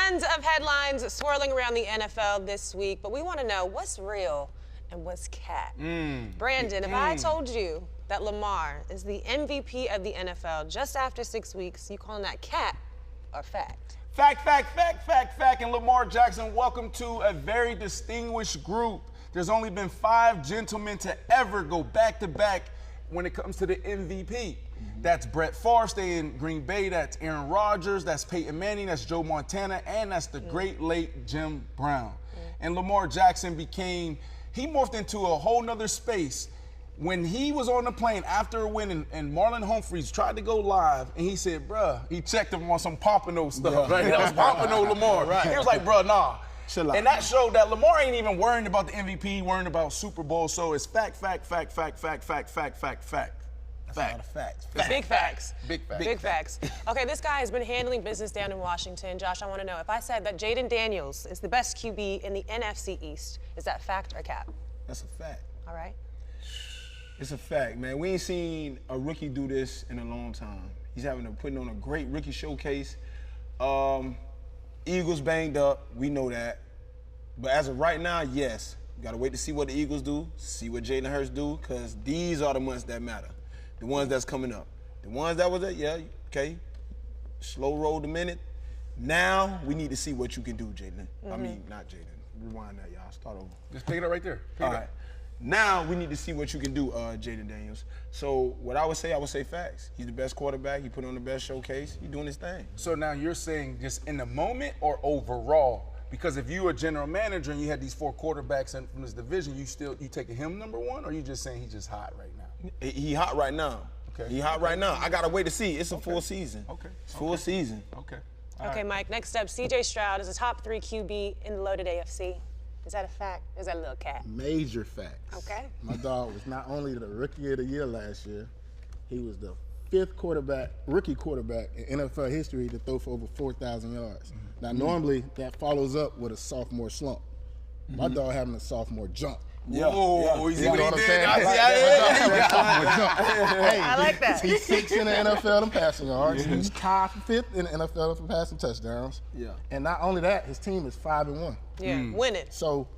Tons of headlines swirling around the NFL this week, but we want to know what's real and what's cat. Brandon, if I told you that Lamar is the MVP of the NFL just after 6 weeks, you calling that cat or fact? Fact. And Lamar Jackson, welcome to a very distinguished group. There's only been 5 gentlemen to ever go back-to-back when it comes to the MVP. That's Brett Favre, stay in Green Bay. That's Aaron Rodgers. That's Peyton Manning. That's Joe Montana. And that's the great late Jim Brown. And Lamar Jackson he morphed into a whole nother space. When he was on the plane after a win and Marlon Humphreys tried to go live, and he said, bruh, he checked him on some Pompano stuff, right? That was Pompano Lamar. Right. He was like, bruh, nah. Chill out. And that showed that Lamar ain't even worrying about the MVP, worrying about Super Bowl. So it's fact. That's a lot of facts. Big facts. Big facts. Okay, this guy has been handling business down in Washington. Josh, I want to know, if I said that Jaden Daniels is the best QB in the NFC East, is that fact or cap? That's a fact. All right. It's a fact, man. We ain't seen a rookie do this in a long time. He's putting on a great rookie showcase. Eagles banged up, we know that. But as of right now, yes. You gotta wait to see what the Eagles do, see what Jalen Hurts do, because these are the months that matter. The ones that's coming up. The ones that was okay. Slow roll the minute. Now we need to see what you can do, Jalen. I mean, not Jalen. Rewind that, y'all. Start over. Just pick it up right there. All right. Now we need to see what you can do, Jaden Daniels. So what I would say facts. He's the best quarterback. He put on the best showcase. He's doing his thing. So now you're saying just in the moment or overall? Because if you were a general manager and you had these 4 quarterbacks from this division, you taking him number 1, or you just saying he's just hot right now? He hot right now. Okay. He hot right now. I gotta wait to see. It's a full season. Okay. It's full season. Okay. Okay, Mike. Next up, C.J. Stroud is a top 3 QB in the loaded AFC. Is that a fact? Is that a little cat? Major facts. Okay. My dog was not only the rookie of the year last year, he was the 5th rookie quarterback in NFL history to throw for over 4,000 yards. Now, normally that follows up with a sophomore slump. My dog having a sophomore jump. Whoa, you see what he did? I like that. He's 6th in the NFL in passing yards. He's tied for 5th in the NFL for passing touchdowns. Yeah. And not only that, his team is 5-1. Yeah, winning. So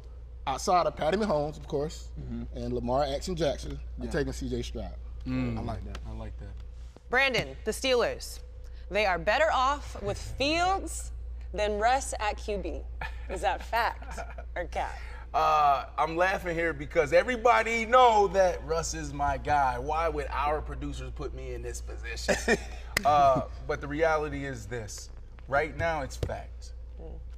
outside of Patty Mahomes, of course, and Lamar Jackson, I'm taking C.J. Stroud. I like that. I like that. Brandon, the Steelers, they are better off with Fields than Russ at QB. Is that fact or cap? I'm laughing here because everybody know that Russ is my guy. Why would our producers put me in this position? But the reality is this. Right now, it's fact.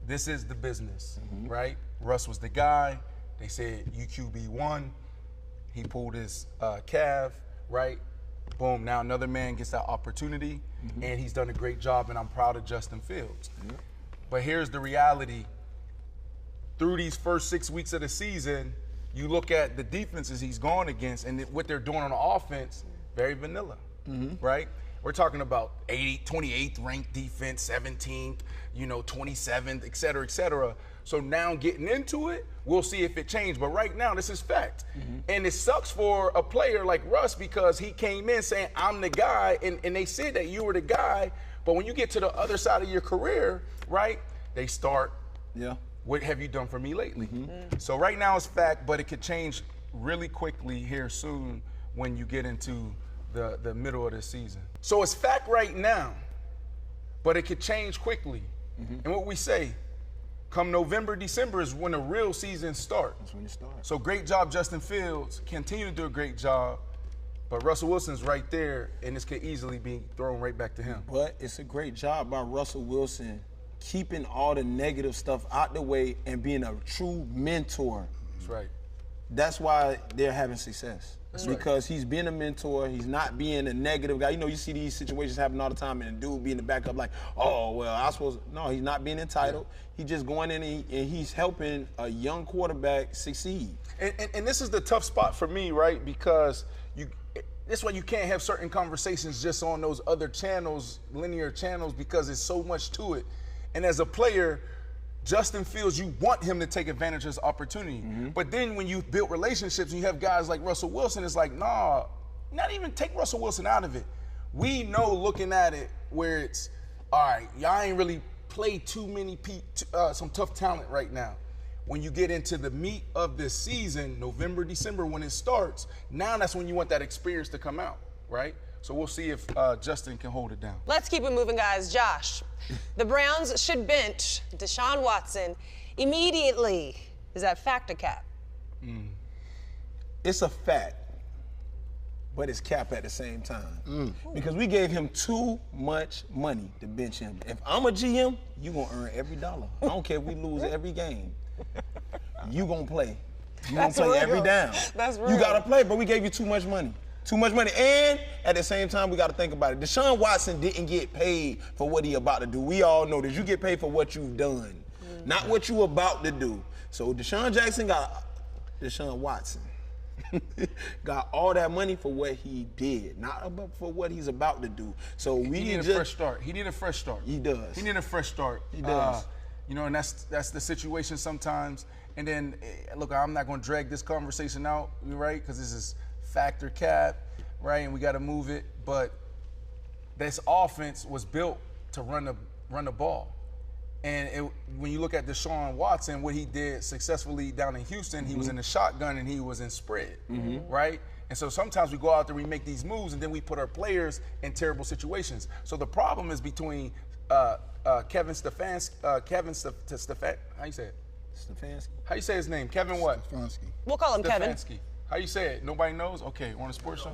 This is the business, right? Russ was the guy. They said UQB1. He pulled his calf, right? Boom, now another man gets that opportunity, and he's done a great job, and I'm proud of Justin Fields. But here's the reality. Through these first 6 weeks of the season, you look at the defenses he's gone against and what they're doing on the offense, very vanilla, right? We're talking about 28th ranked defense, 17th, 27th, et cetera, et cetera. So now getting into it, we'll see if it changed. But right now, this is fact. And it sucks for a player like Russ because he came in saying, I'm the guy, and they said that you were the guy. But when you get to the other side of your career, right, they start, what have you done for me lately? So right now it's fact, but it could change really quickly here soon when you get into the middle of the season. So it's fact right now, but it could change quickly. And what we say, come November, December is when the real season starts. That's when it starts. So great job, Justin Fields. Continue to do a great job. But Russell Wilson's right there, and this could easily be thrown right back to him. But it's a great job by Russell Wilson keeping all the negative stuff out the way and being a true mentor. That's right. That's why they're having success. That's right. Because he's being a mentor. He's not being a negative guy. You see these situations happen all the time, and the dude being the backup like, oh, well, I suppose. No, he's not being entitled. He's just going in and he's helping a young quarterback succeed. And this is the tough spot for me, right? Because that's why you can't have certain conversations just on those other channels, linear channels, because there's so much to it. And as a player, Justin Fields, you want him to take advantage of his opportunity. But then when you build relationships and you have guys like Russell Wilson, it's like, nah, not even take Russell Wilson out of it. We know looking at it where it's, all right, y'all ain't really play too many some tough talent right now. When you get into the meat of this season, November, December, when it starts, now that's when you want that experience to come out, right? So we'll see if Justin can hold it down. Let's keep it moving, guys. Josh, the Browns should bench Deshaun Watson immediately. Is that fact or cap? It's a fact, but it's cap at the same time. Because we gave him too much money to bench him. If I'm a GM, you gonna earn every dollar. I don't care if we lose every game. You gonna play. You gonna play every down. That's real. You gotta play, but we gave you too much money. Too much money. And at the same time, we gotta think about it. Deshaun Watson didn't get paid for what he about to do. We all know this. You get paid for what you've done, not what you about to do. So Deshaun Watson got all that money for what he did, not for what he's about to do. So we He need a fresh start. He need a fresh start. He does. He need a fresh start. He does. You know, and that's the situation sometimes. And then, look, I'm not going to drag this conversation out, right? Because this is factor cap, right? And we got to move it. But this offense was built to run the ball. And when you look at Deshaun Watson, what he did successfully down in Houston, he was in the shotgun and he was in spread, right? And so sometimes we go out there, we make these moves, and then we put our players in terrible situations. So the problem is between Kevin Stefanski, how you say it? Stefanski. How you say his name? Kevin what? Stefanski. We'll call him Kevin. Stefanski. How you say it? Nobody knows? Okay, on a sports show?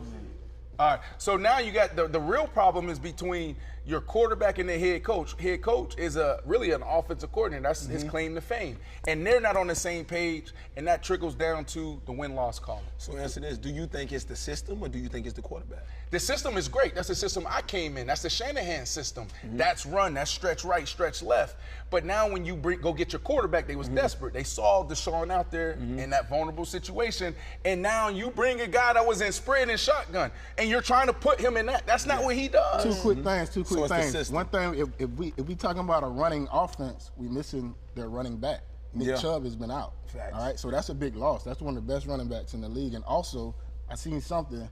All right, so now you got the real problem is between your quarterback and the head coach. Head coach is really an offensive coordinator. That's his claim to fame. And they're not on the same page, and that trickles down to the win-loss column. So answer this, do you think it's the system or do you think it's the quarterback? The system is great. That's the system I came in. That's the Shanahan system. That's run. That's stretch right, stretch left. But now when you go get your quarterback, they was desperate. They saw Deshaun out there in that vulnerable situation, and now you bring a guy that was in spread and shotgun, and you're trying to put him in that. That's not what he does. Two quick things. So it's the system. One thing, if we talking about a running offense, we missing their running back. Nick Chubb has been out. Facts. All right, so that's a big loss. That's one of the best running backs in the league. And also, I seen something.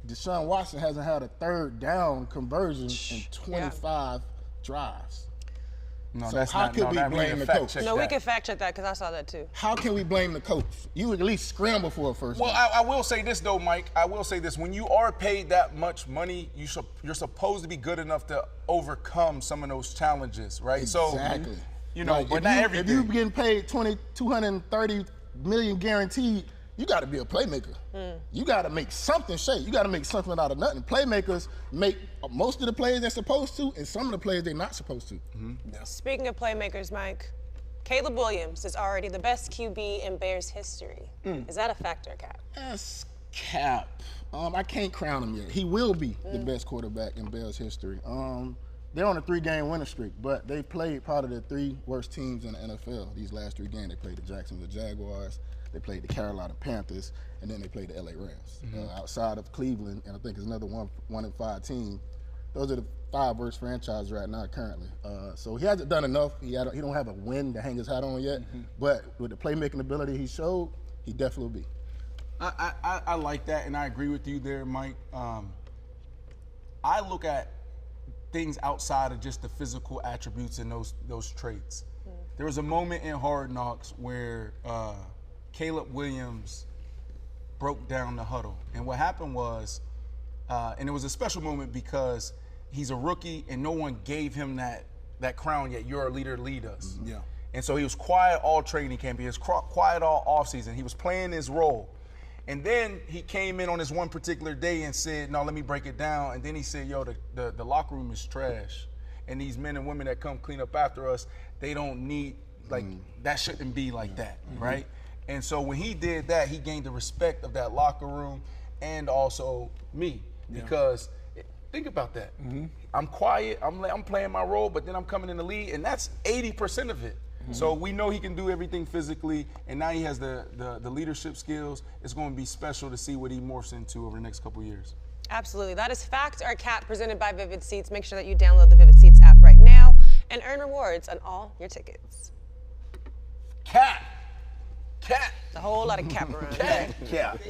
Deshaun Watson hasn't had a third down conversion in 25 drives. No, So that's how not. could No, we that blame need to the fact coach? check No, we that. can fact check that because I saw that too. How can we blame the coach? You would at least scramble for a first Well, down. I will say this though, Mike. I will say this: when you are paid that much money, you're supposed to be good enough to overcome some of those challenges, right? Exactly. So, you know, Like, but if not you, everything. If you're getting paid $230 million guaranteed, you got to be a playmaker. You got to make something shake. You got to make something out of nothing. Playmakers make most of the plays they're supposed to, and some of the plays they're not supposed to. Speaking of playmakers, Mike, Caleb Williams is already the best QB in Bears history. Is that a fact or cap? That's cap. I can't crown him yet. He will be the best quarterback in Bears history. They're on a 3-game winning streak, but they played part of the 3 worst teams in the NFL these last 3 games. They played the Jacksonville Jaguars, they played the Carolina Panthers, and then they played the LA Rams. Outside of Cleveland, and I think it's another 1-5 team. Those are the 5 worst franchises right now currently. So he hasn't done enough. He don't have a win to hang his hat on yet, but with the playmaking ability he showed, he definitely will be. I like that, and I agree with you there, Mike. I look at things outside of just the physical attributes and those traits. There was a moment in Hard Knocks where Caleb Williams broke down the huddle, and what happened was, and it was a special moment because he's a rookie and no one gave him that crown yet. You're a leader, lead us. Yeah. And so he was quiet all training camp. He was quiet all offseason. He was playing his role. And then he came in on this one particular day and said, no, let me break it down. And then he said, yo, the locker room is trash. And these men and women that come clean up after us, they don't need, that shouldn't be like that, right? And so when he did that, he gained the respect of that locker room and also me. Because think about that. I'm quiet, I'm playing my role, but then I'm coming in the lead, and that's 80% of it. So we know he can do everything physically, and now he has the leadership skills. It's going to be special to see what he morphs into over the next couple years. Absolutely. That is Fact or Cap presented by Vivid Seats. Make sure that you download the Vivid Seats app right now and earn rewards on all your tickets. Cap. A whole lot of cap around. Cap.